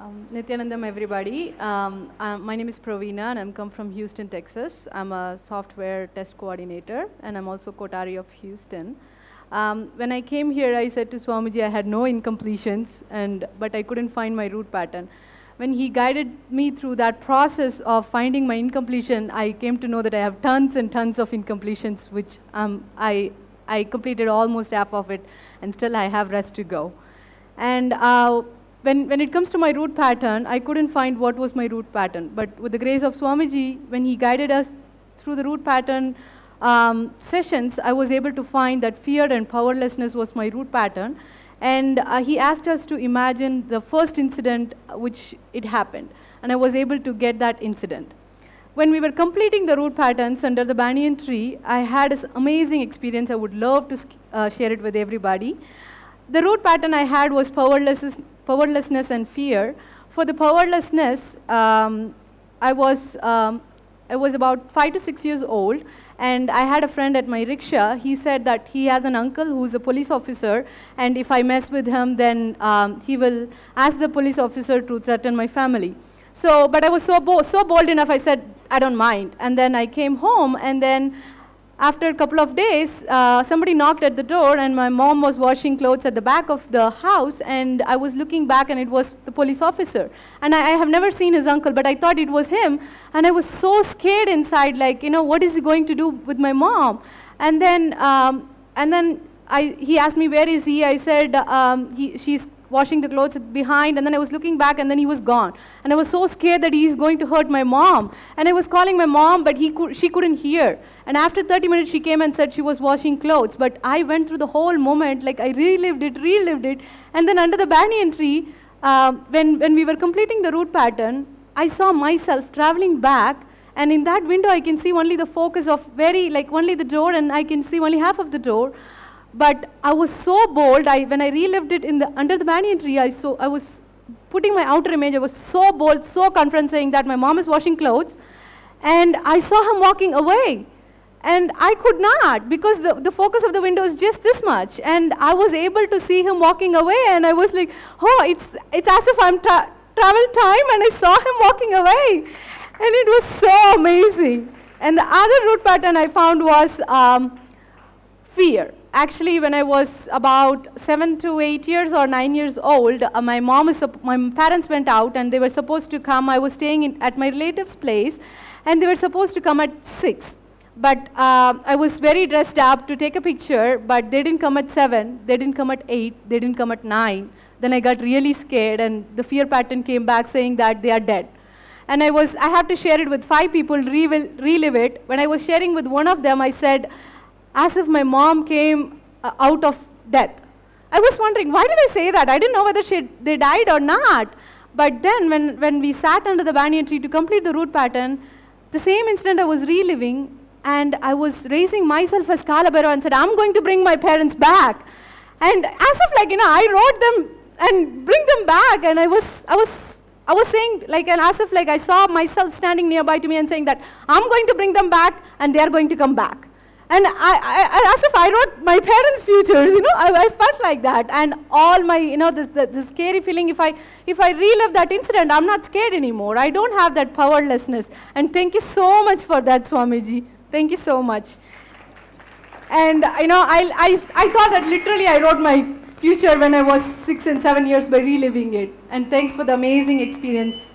Nithyanandam, everybody. My name is Praveena, and I'm come from Houston, Texas. I'm a software test coordinator, and I'm also Kotari of Houston. When I came here, I said to Swamiji I had no incompletions, but I couldn't find my root pattern. When he guided me through that process of finding my incompletion, I came to know that I have tons and tons of incompletions, which I completed almost half of it, and still I have rest to go. And when it comes to my root pattern, I couldn't find what was my root pattern. But with the grace of Swamiji, when he guided us through the root pattern sessions, I was able to find that fear and powerlessness was my root pattern. And he asked us to imagine the first incident which it happened. And I was able to get that incident. When we were completing the root patterns under the banyan tree, I had this amazing experience. I would love to share it with everybody. The root pattern I had was powerlessness and fear. For the powerlessness, I was about 5 to 6 years old, and I had a friend at my rickshaw. He said that he has an uncle who's a police officer, and if I mess with him, then he will ask the police officer to threaten my family. So, but I was so bold enough, I said, I don't mind. And then I came home, and then after a couple of days, somebody knocked at the door, and my mom was washing clothes at the back of the house, and I was looking back, and it was the police officer. And I have never seen his uncle, but I thought it was him, and I was so scared inside, like, you know, what is he going to do with my mom? And then he asked me, where is he? I said, she's washing the clothes behind, and then I was looking back, and then he was gone. And I was so scared that he's going to hurt my mom. And I was calling my mom, but she couldn't hear. And after 30 minutes, she came and said she was washing clothes. But I went through the whole moment, like I relived it. And then under the banyan tree, when we were completing the root pattern, I saw myself traveling back. And in that window, I can see only the focus of only the door, and I can see only half of the door. But I was so bold, when I relived it under the banyan tree, I was putting my outer image, I was so bold, so confident, saying that my mom is washing clothes, and I saw him walking away. And I could not, because the focus of the window is just this much, and I was able to see him walking away, and I was like, oh, it's as if I'm travel time, and I saw him walking away. And it was so amazing. And the other root pattern I found was fear. Actually, when I was about 7 to 8 years or 9 years old, my parents went out, and they were supposed to come. I was staying at my relative's place, and they were supposed to come at 6. But I was very dressed up to take a picture, but they didn't come at 7, they didn't come at 8, they didn't come at 9. Then I got really scared, and the fear pattern came back saying that they are dead. And I have to share it with 5 people, relive it. When I was sharing with one of them, I said, as if my mom came out of death. I was wondering, why did I say that? I didn't know whether they died or not. But then when we sat under the banyan tree to complete the root pattern, the same instant I was reliving, and I was raising myself as Kalabhairava and said, I'm going to bring my parents back. And as if I wrote them and bring them back, and I was saying, and as if I saw myself standing nearby to me and saying that I'm going to bring them back, and they are going to come back. And as if I wrote my parents' futures, I felt like that. And all my, the scary feeling, if I relive that incident, I'm not scared anymore. I don't have that powerlessness. And thank you so much for that, Swamiji. Thank you so much. And, I thought that literally I wrote my future when I was 6 and 7 years by reliving it. And thanks for the amazing experience.